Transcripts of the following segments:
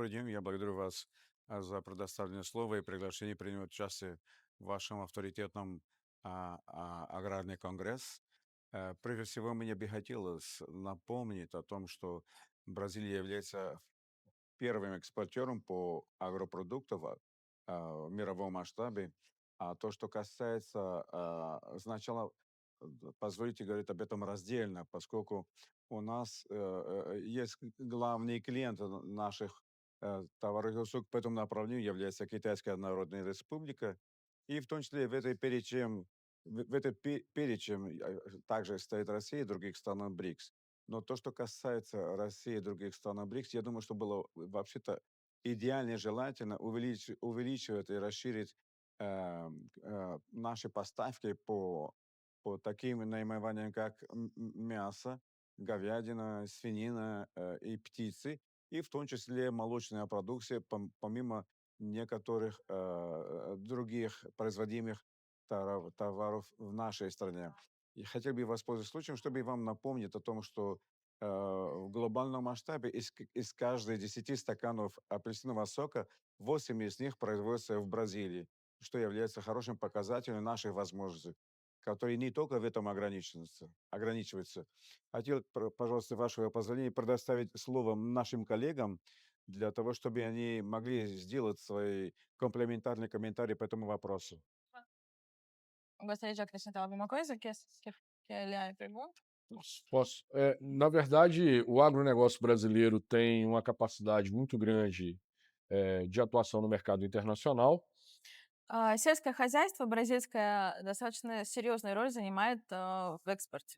Добрый день, я благодарю вас за предоставленное слово и приглашение принимать участие в вашем авторитетном аграрный конгресс. Прежде всего, мне бы хотелось напомнить о том, что Бразилия является первым экспортером по агропродуктам в мировом масштабе. А то, что касается сначала, позвольте говорить об этом раздельно, поскольку у нас есть главные клиенты наших товаров и услуг по этому направлению является Китайская Народная Республика, и в том числе в этой перечень также стоит Россия и других стран БРИКС. Но то, что касается России и других стран БРИКС, я думаю, что было вообще-то идеально и желательно увеличивать и расширить наши поставки по таким наименованиям, как мясо, говядина, свинина и птицы, и в том числе молочная продукция, помимо некоторых других производимых товаров в нашей стране. И хотел бы воспользоваться случаем, чтобы вам напомнить о том, что в глобальном масштабе из каждой 10 стаканов апельсинового сока 8 из них производятся в Бразилии, что является хорошим показателем наших возможностей, которые не только в этом ограничиваются. Хотел, пожалуйста, вашего позволения предоставить слово нашим коллегам для того, чтобы они могли сделать свои комплементарные комментарии по этому vопроsu. Gostaria de acrescentar alguma coisa que ele pergunta? Posso. Na verdade, o agronegócio brasileiro tem uma capacidade muito grande, de atuação no mercado internacional. Сельское хозяйство бразильское достаточно серьезную роль занимает в экспорте.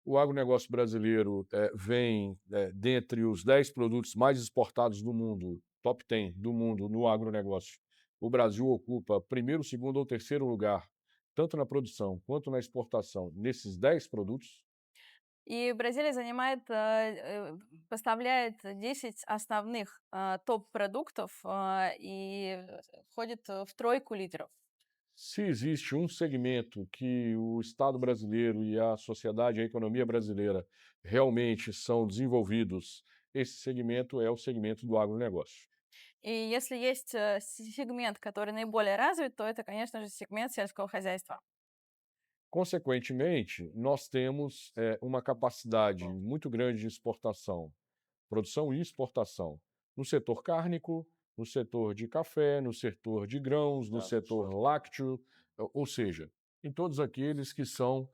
O agronegócio brasileiro vem dentre os 10 produtos mais exportados do mundo, top 10 do mundo no agronegócio. O Brasil ocupa primeiro, segundo ou terceiro lugar, tanto na produção quanto na exportação, nesses 10 produtos. И Бразилия поставляет 10 основных топ-продуктов и входит в тройку лидеров. Se existe um segmento que o Estado brasileiro e a sociedade, a economia brasileira realmente são desenvolvidos, esse segmento é o segmento do agronegócio. И если есть сегмент, который наиболее развит, то это, конечно же, сегмент сельского хозяйства. Consequentemente, nós temos uma capacidade muito grande de exportação, produção e exportação, no setor cárnico, no setor de café, no setor de grãos, no setor lácteo, ou seja, em todos aqueles que são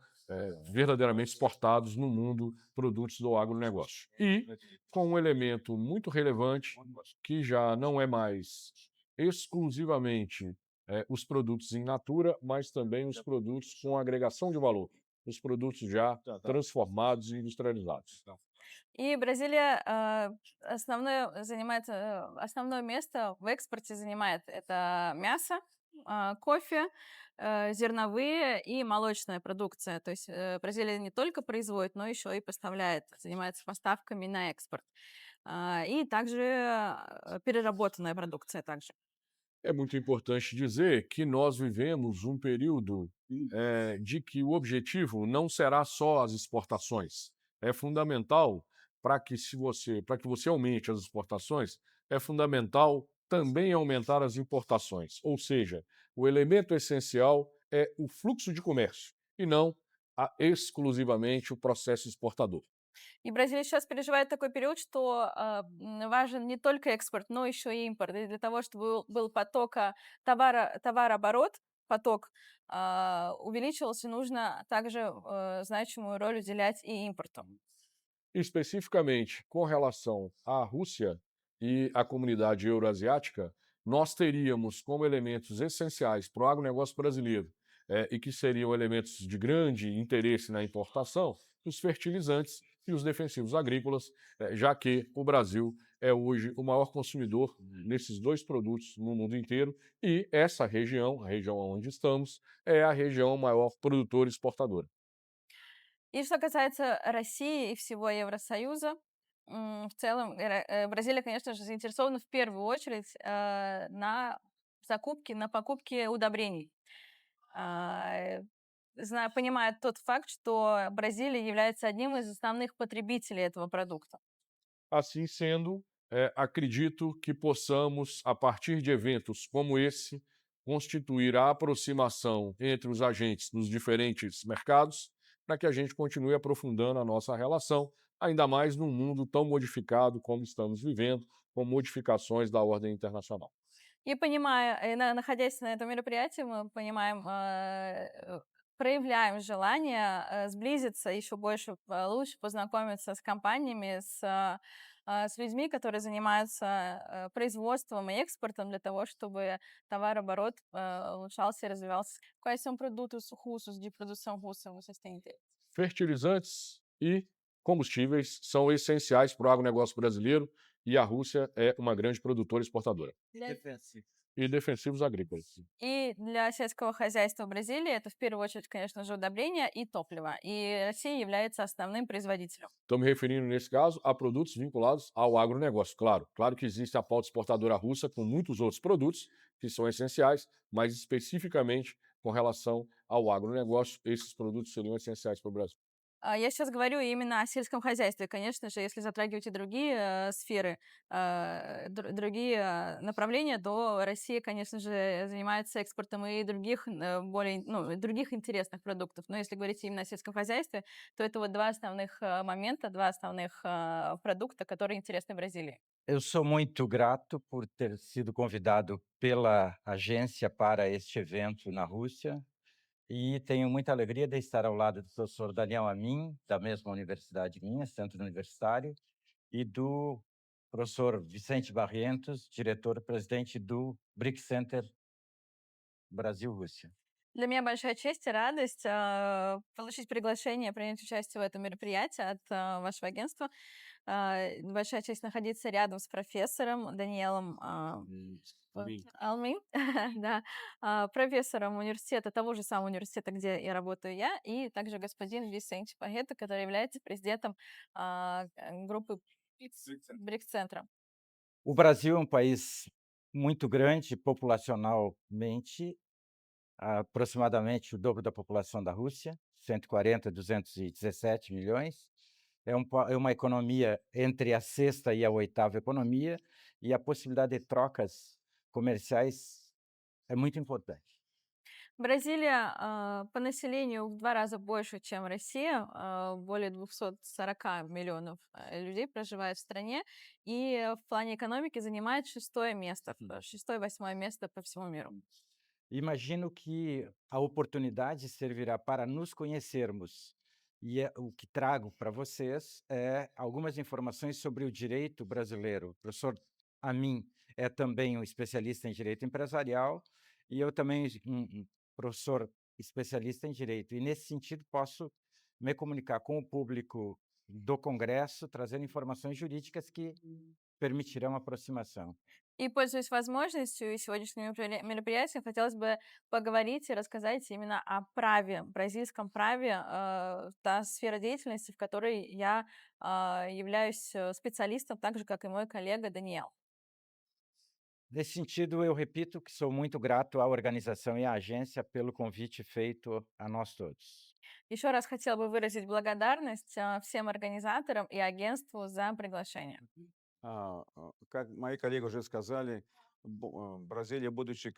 verdadeiramente exportados no mundo, produtos do agronegócio. E com um elemento muito relevante, que já não é mais exclusivamente os produtos in natura, mas também os produtos com agregação de valor, os produtos já transformados e industrializados. И Бразилия основное место в экспорте занимает это мясо, кофе, зерновые и молочная продукция. То есть Бразилия не только производит, но еще и поставляет, занимается поставками на экспорт. И также переработанная продукция также. É muito importante dizer que nós vivemos um período de que o objetivo não será só as exportações. É fundamental para que você aumente as exportações, é fundamental também aumentar as importações. Ou seja, o elemento essencial é o fluxo de comércio e não exclusivamente o processo exportador. И Бразилия сейчас переживает такой период, что важен не только экспорт, но еще и импорт. И для того, чтобы был товарооборот, поток увеличивался, нужно также значимую роль уделять и импорту. Especificamente com relação à Rússia e à comunidade euroasiática, nós teríamos como elementos essenciais para o agronegócio brasileiro e que seriam elementos de grande interesse na importação, os fertilizantes e os defensivos agrícolas, já que o Brasil é hoje o maior consumidor nesses dois produtos no mundo inteiro e essa região, a região onde estamos, é a região maior produtora e exportadora. И что касается России и всего Евросоюза, в целом Бразилия, конечно же, заинтересована в первую очередь на покупке удобрений. Понимая тот факт, что Бразилия является одним из основных потребителей этого продукта. Assim sendo, acredito que possamos, a partir de eventos como esse, constituir a aproximação entre os agentes dos diferentes mercados, para que a gente continue aprofundando a nossa relação, ainda mais num mundo tão modificado como estamos vivendo, com modificações da ordem internacional. И понимая, находясь на этом мероприятии, мы понимаем, проявляем желание сблизиться еще больше, лучше познакомиться с компаниями, с людьми, которые занимаются производством и экспортом для того, чтобы tavarooborot улучшался и развивался. Quais são produtos russos, de produção russa, vocês têm interesse? Fertilizantes e combustíveis são essenciais para o agronegócio brasileiro e a Rússia é uma grande produtora e exportadora. E defensivos agrícolas. И для сельского хозяйства Бразилии это в первую очередь, конечно же, удобрения и топливо. И Россия является основным производителем. Estou me referindo, nesse caso, a produtos vinculados ao agronegócio. Claro, claro que existe a pauta exportadora russa com muitos outros produtos que são essenciais, mas especificamente com relação ao agronegócio, esses produtos seriam essenciais para o Brasil. Я сейчас говорю именно о сельском хозяйстве. Конечно же, если затрагивать и другие сферы, другие направления, то Россия, конечно же, занимается экспортом и других других интересных продуктов. Но если говорить именно о сельском хозяйстве, то это вот два основных момента, два основных продукта, которые интересны Бразилии. Eu sou muito grato por ter sido convidado pela agência para este evento na Rússia e tenho muita alegria de estar ao lado do professor Daniel Amin, da mesma universidade minha, Centro Universitário, e do professor Vicente Barrientos, diretor-presidente do BRIC Center Brasil-Rússia. Для меня большая честь и радость получить приглашение принять участие в этом мероприятии от вашего агентства. Большая честь находиться рядом с профессором Даниэлом Алмин, да, профессором университета, того же самого университета, где и работаю я, и также господин Висенти Пагетто, который является президентом группы BRIC-центра. O Brasil é um país muito grande populacionalmente, aproximadamente o dobro da população da Rússia, 140, 217 milhões. É uma economia entre a sexta e a oitava economia, e a possibilidade de trocas comerciais é muito importante. Бразилия по населению в 2 раза больше, чем Россия. Более 240 миллионов людей проживает в стране. И в плане экономики занимает 6-е место, 6-8 место по всему миру. Imagino que a oportunidade servirá para nos conhecermos. E o que trago para vocês é algumas informações sobre o direito brasileiro. O professor Amin é também um especialista em direito empresarial e eu também um professor especialista em direito. E, nesse sentido, posso me comunicar com o público do Congresso, trazendo informações jurídicas que permitirão aproximação. И, пользуясь возможностью и сегодняшним мероприятием, хотелось бы поговорить и рассказать именно о праве, бразильском праве, та сфера деятельности, в которой я являюсь специалистом, так же, как и мой коллега Даниэл. Nesse sentido, eu repito que sou muito grato à organização e à agência pelo convite feito a nós todos. Еще раз хотела бы выразить благодарность всем организаторам и агентству за приглашение. Как мои коллеги уже сказали, Бразилия, будучи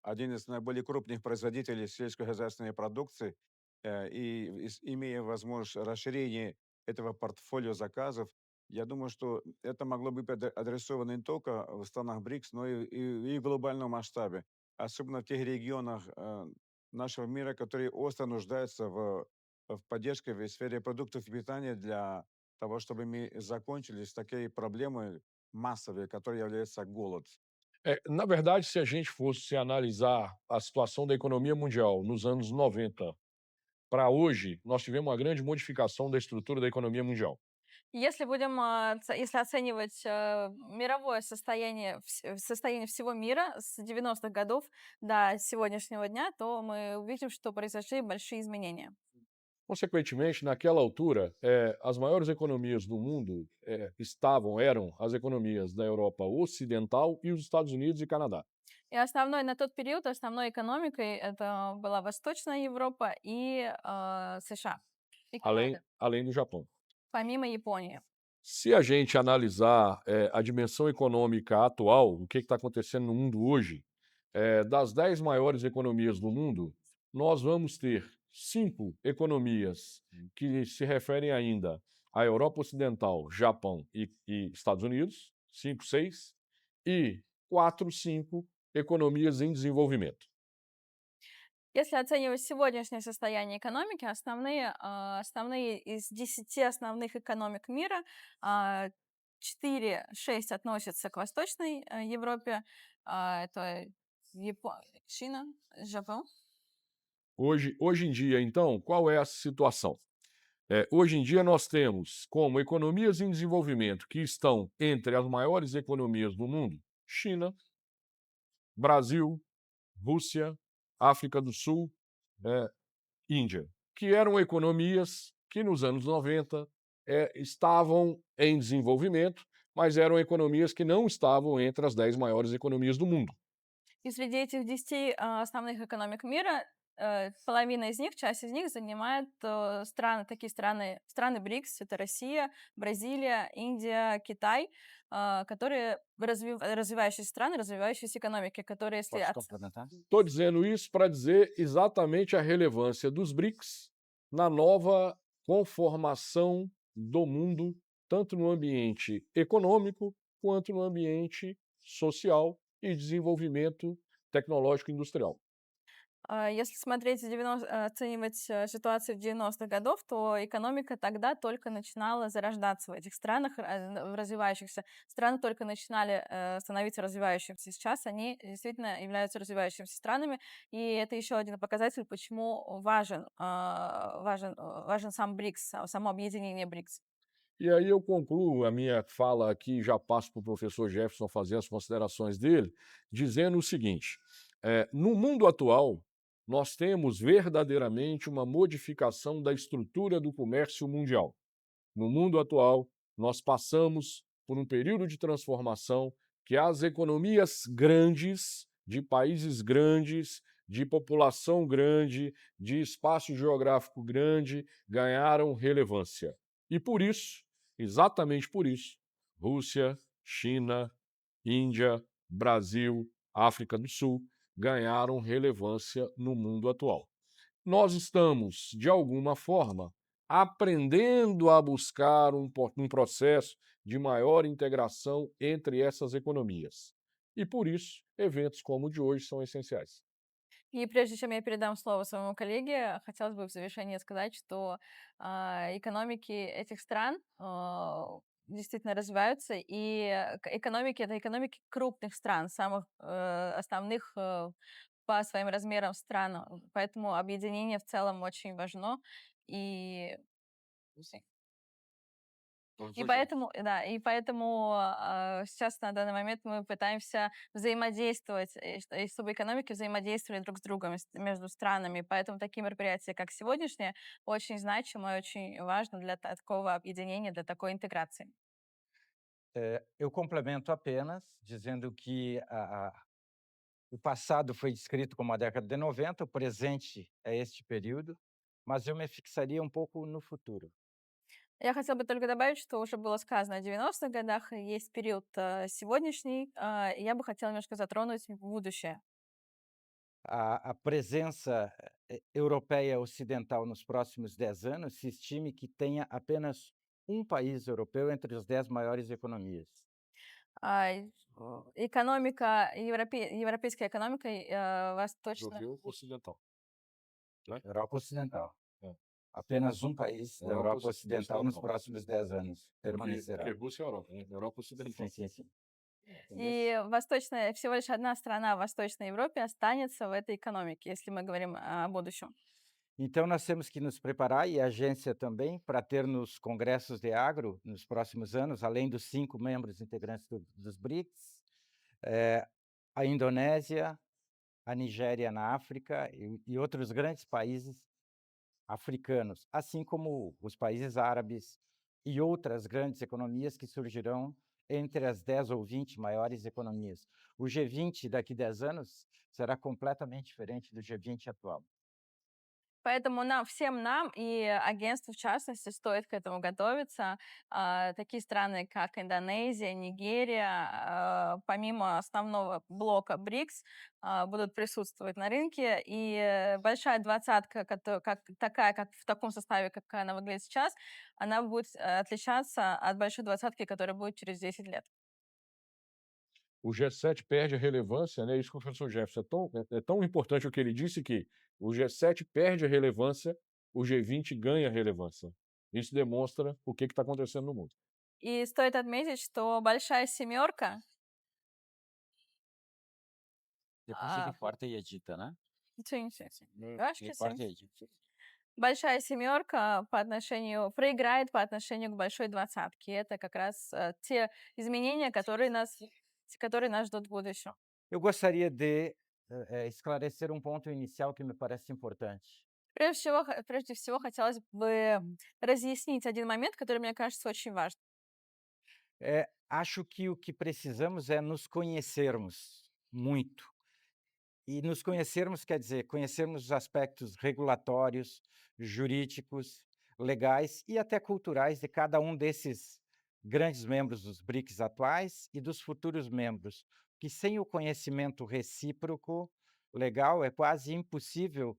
один из наиболее крупных производителей сельскохозяйственной продукции, имея возможность расширения этого портфолио заказов, я думаю, что это могло быть адресовано не только в странах БРИКС, но и в глобальном масштабе, особенно в тех регионах нашего мира, которые остро нуждаются в поддержке в сфере продуктов питания для того, чтобы мы закончили с такой проблемой массовой, которой является голод. Na verdade, se a gente fosse analisar a situação da economia mundial nos anos 90 para hoje, nós tivemos uma grande modificação da estrutura da economia mundial. Если оценивать мировое состояние всего мира с 90-х годов до сегодняшнего дня, то мы увидим, что произошли большие изменения. Consequentemente, naquela altura, as maiores economias do mundo eram as economias da Europa Ocidental e os Estados Unidos e Canadá. И на тот период основной экономикой это была Восточная Европа и США. И Канада, Além do Japão. помимо Японии. Se a gente analisar a dimensão econômica atual, o que está acontecendo no mundo hoje, das 10 maiores economias do mundo, nós vamos ter 5 economias que se referem ainda à Europa Ocidental, Japão e Estados Unidos, 5, 6, e 4, 5 economias em desenvolvimento. Если оценивать сегодняшнее состояние экономики, основные из 10 основных экономик мира, 4-6 относятся к Восточной Европе, это China, Japão. Hoje em dia, então, qual é a situação? Hoje em dia, nós temos como economias em desenvolvimento que estão entre as maiores economias do mundo: China, Brasil, Rússia, África do Sul, Índia, que eram economias que nos anos 90 estavam em desenvolvimento, mas eram economias que não estavam entre as 10 maiores economias do mundo. И среди этих 10 основных экономик мира, половина из них, часть из них занимает страны БРИКС, это Россия, Бразилия, Индия, Китай, которые развивающиеся страны, развивающиеся экономики, которые, если Posso complementar? Estou dizendo isso para dizer exatamente a relevância dos BRICS na nova conformação do mundo, tanto no ambiente econômico quanto no ambiente social и desenvolvimento tecnológico industrial. Если смотреть, оценивать ситуацию в 90-х годов, то экономика тогда только начинала зарождаться в этих странах, в развивающихся. Страны только начинали становиться развивающимися. Сейчас они действительно являются развивающимися странами, и это еще один показатель, почему важен сам БРИКС, само объединение БРИКС. E aí eu concluo a minha fala aqui, já passo para o professor Jefferson fazer as considerações dele, dizendo o seguinte: no mundo atual, nós temos verdadeiramente uma modificação da estrutura do comércio mundial. No mundo atual, nós passamos por um período de transformação que as economias grandes, de países grandes, de população grande, de espaço geográfico grande, ganharam relevância. E por isso, exatamente por isso, Rússia, China, Índia, Brasil, África do Sul ganharam relevância no mundo atual. Nós estamos, de alguma forma, aprendendo a buscar um processo de maior integração entre essas economias. E por isso, eventos como o de hoje são essenciais. И прежде чем я передам слово своему коллеге, хотелось бы в завершение сказать, что экономики этих стран действительно развиваются, и экономики — это экономики крупных стран, самых основных по своим размерам стран, поэтому объединение в целом очень важно, и поэтому сейчас на данный момент мы пытаемся взаимодействовать, и чтобы экономики взаимодействовали друг с другом между странами. Поэтому такие мероприятия, как сегодняшнее, очень значимы и очень важно для такого объединения, для такой интеграции. Eu complemento apenas dizendo que o passado foi descrito como a década de 90, o presente é este período, mas eu me fixaria um pouco no futuro. Я хотела бы только добавить, что уже было сказано о 90-х годах, и есть период сегодняшний, и я бы хотела немножко затронуть будущее. A presença europeia ocidental nos próximos 10 anos, se estime que tenha apenas um país europeu entre as 10 maiores economias. Экономика, европейская экономика восточная. Europeu ocidental. Europa Ocidental. É. Apenas um país da Europa Europa Ocidental nos Ocidental. próximos 10 anos permanecerá. Porque Rússia é Europa, né? Europa Ocidental. Sim. И всего лишь одна страна в Восточной Европе останется в этой экономике, если мы говорим о будущем. Então, nós temos que nos preparar, e a agência também, para ter nos congressos de agro, nos próximos anos, além dos 5 membros integrantes dos BRICS, a Indonésia, a Nigéria na África e outros grandes países africanos, assim como os países árabes e outras grandes economias que surgirão entre as 10 ou 20 maiores economias. O G20 daqui 10 anos será completamente diferente do G20 atual. Поэтому всем нам и агентству в частности стоит к этому готовиться. Такие страны, как Индонезия, Нигерия, помимо основного блока БРИКС, будут присутствовать на рынке. И большая двадцатка, как в таком составе, как она выглядит сейчас, она будет отличаться от большой двадцатки, которая будет через 10 лет. O G7 perde a relevância, né? Isso que o professor Jefferson é tão importante o que ele disse que o G7 perde a relevância, o G20 ganha relevância. Isso demonstra o que está acontecendo no mundo. И стоит отметить, что большая семерка Depois Ah, ele corta e edita, né? sim, sim, sim. Eu acho Ele que sim. corta e edita. Большая семерка проиграет по отношению к большой двадцатке. Это как раз те изменения, которые нас ждут в будущем. Eu gostaria de esclarecer um ponto inicial que me parece importante. Прежде всего, хотелось бы разъяснить один момент, который мне кажется очень важным. Acho que o que precisamos é nos conhecermos muito. E nos conhecermos quer dizer conhecermos os aspectos regulatórios, jurídicos, legais e até culturais de cada um desses grandes membros dos BRICS atuais e dos futuros membros, que sem o conhecimento recíproco legal é quase impossível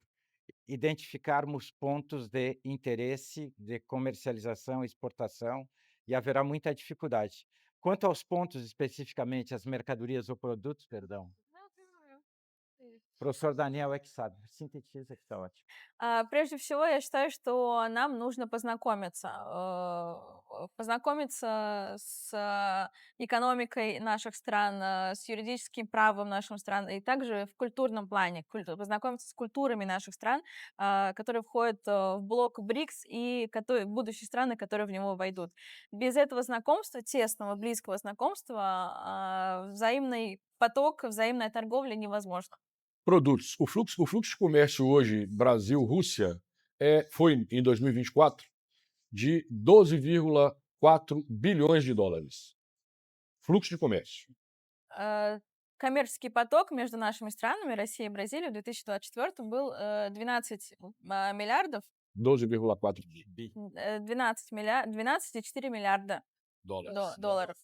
identificarmos pontos de interesse, de comercialização, exportação, e haverá muita dificuldade. Quanto aos pontos especificamente, as mercadorias ou produtos, perdão, o professor Daniel é que sabe, sintetiza que está ótimo. Прежде всего, я считаю, что нам нужно познакомиться с экономикой наших стран, с юридическим правом наших стран, и также в культурном плане, познакомиться с культурами наших стран, которые входят в блок БРИКС и будущие страны, которые в него войдут. Без этого знакомства, тесного, близкого знакомства, взаимный поток, взаимная торговля невозможна. Produtos. O fluxo de comércio hoje, Brasil-Rússia, foi em 2024 de 12,4 bilhões de dólares. Fluxo de comércio. Коммерческий поток между нашими странами, Россией и Бразилией, в 2024 был 12 миллиардов, 12,4 Bi. 12,4 миллиарда dólares. долларов.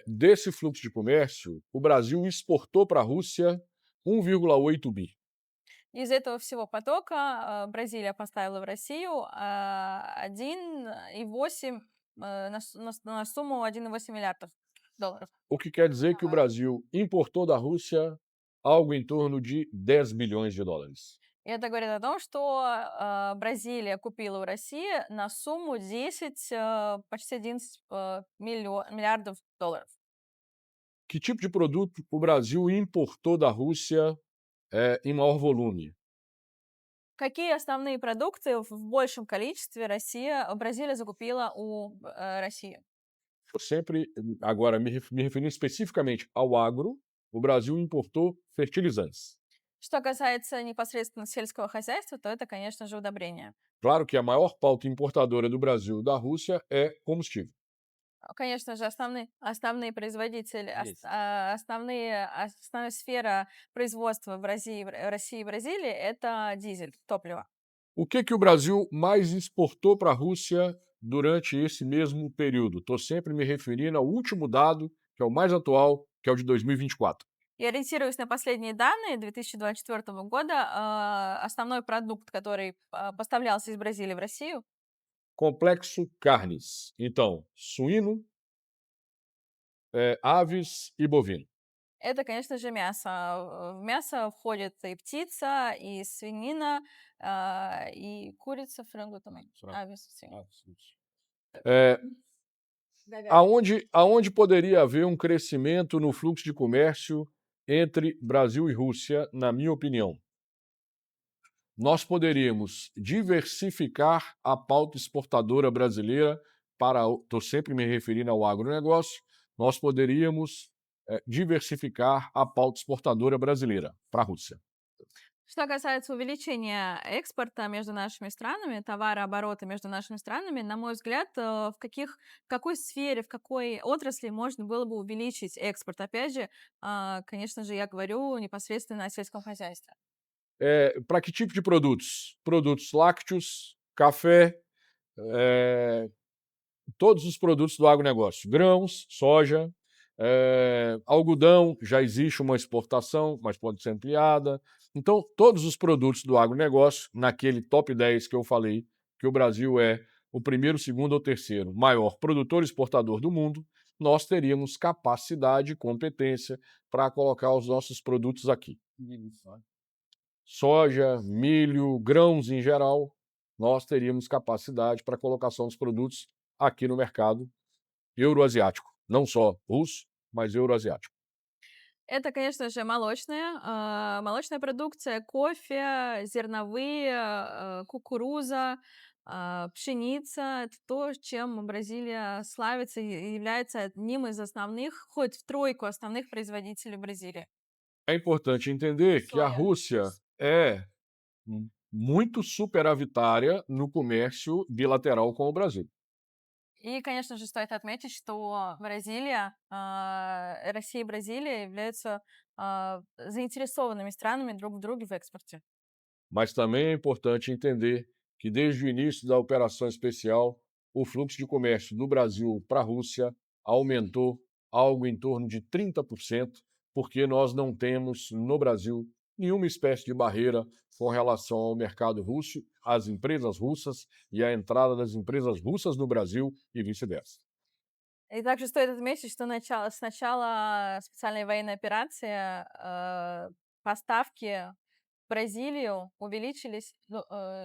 Desse fluxo de comércio, o Brasil exportou para a Rússia 1,8 bi. Из этого всего потока Бразилия поставила в Россию 1,8 на сумму 1,8 миллиардов долларов. O que quer dizer que o Brasil importou da Rússia algo em torno de 10 bilhões de dólares. И это говорит о том, что Бразилия купила у России на сумму 10, почти 11 миллиардов долларов. Que tipo de produto o Brasil importou da Rússia em maior volume? Какие основные продукты в большем количестве Бразилия закупила у России? Eu sempre, agora me referindo especificamente ao agro, o Brasil importou fertilizantes. Что касается непосредственно сельского хозяйства, то это, конечно же, удобрения. Claro que a maior pauta importadora do Brasil da Rússia é combustível. Конечно же, основные производители, Есть. основная сфера производства в России и Бразилии – это дизель, топливо. O que o Brasil mais exportou para a Rússia durante esse mesmo período? Estou sempre me referindo ao último dado, que é o mais atual, que é o de 2024. И ориентируясь на последние данные 2024 года, основной продукт, который поставлялся из Бразилии в Россию, Complexo carnes. Então, suíno, aves e bovino. это, конечно же, мясо. В мясо входит и птица, и свинина, и курица, франгу também. Frango. Aves, sim. Aonde poderia haver um crescimento no fluxo de comércio entre Brasil e Rússia, na minha opinião? Nós poderíamos diversificar a pauta exportadora brasileira estou sempre me referindo ao agronegócio, nós poderíamos diversificar a pauta exportadora brasileira para a Rússia. Что касается увеличения экспорта между нашими странами, товарооборота между нашими странами, на мой взгляд, в какой сфере, в какой отрасли можно было бы увеличить экспорт? Опять же, конечно же, я говорю непосредственно о сельском хозяйстве. Para que tipo de produtos? Produtos lácteos, café, eh, todos os produtos do agronegócio, grãos, soja, algodão, já existe uma exportação, mas pode ser ampliada. Então, todos os produtos do agronegócio, naquele top 10 que eu falei, que o Brasil é o primeiro, segundo ou terceiro maior produtor e exportador do mundo, nós teríamos capacidade e competência para colocar os nossos produtos aqui. Soja, milho, grãos em geral, nós teríamos capacidade para colocação dos produtos aqui no mercado euroasiático. Não só russo, mas euroasiático. Это, конечно же, молочная продукция, кофе, зерновые, кукуруза, пшеница. Это то, чем Бразилия славится и является одним из основных, хоть в тройку основных производителей Бразилии. É importante entender que a Soja. Rússia é muito superavitária no comércio bilateral com o Brasil. И, конечно же, стоит отметить, что Россия и Бразилия являются заинтересованными странами друг в друге в экспорте. Mas também é importante entender que desde o início da operação especial, o fluxo de comércio do Brasil para a Rússia aumentou algo em torno de 30%, porque nós não temos no Brasil nenhuma espécie de barreira com relação ao mercado russo, às empresas russas e à entrada das empresas russas no Brasil e vice-versa. И также стоит отметить, что с начала специальной военной операции поставки в Бразилию увеличились,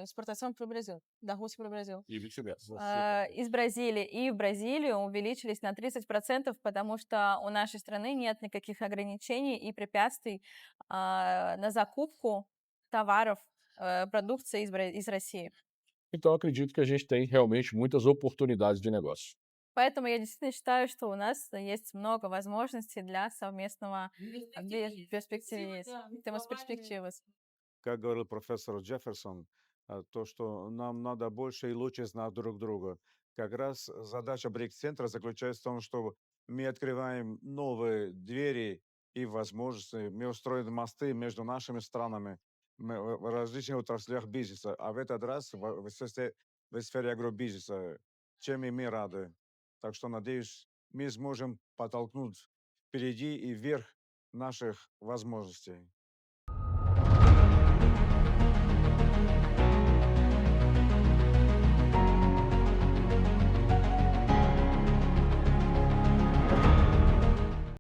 экспортаção para o Brasil, da Rússia para o Brasil. E vice-versa. Из Бразилии и в Бразилию увеличились на 30%, потому что у нашей страны нет никаких ограничений и препятствий на закупку товаров, продукции из России. Então, acredito que a gente tem realmente muitas oportunidades de negócio. Поэтому я действительно считаю, что у нас есть много возможностей для совместного перспективы. Тemos perspectivas. Как говорил профессор Джефферсон, то, что нам надо больше и лучше знать друг друга. Как раз задача БРИКС-центра заключается в том, что мы открываем новые двери и возможности, мы устроим мосты между нашими странами в различных отраслях бизнеса, а в этот раз в сфере агробизнеса, чем и мы рады. Так что, надеюсь, мы сможем подтолкнуть впереди и вверх наших возможностей.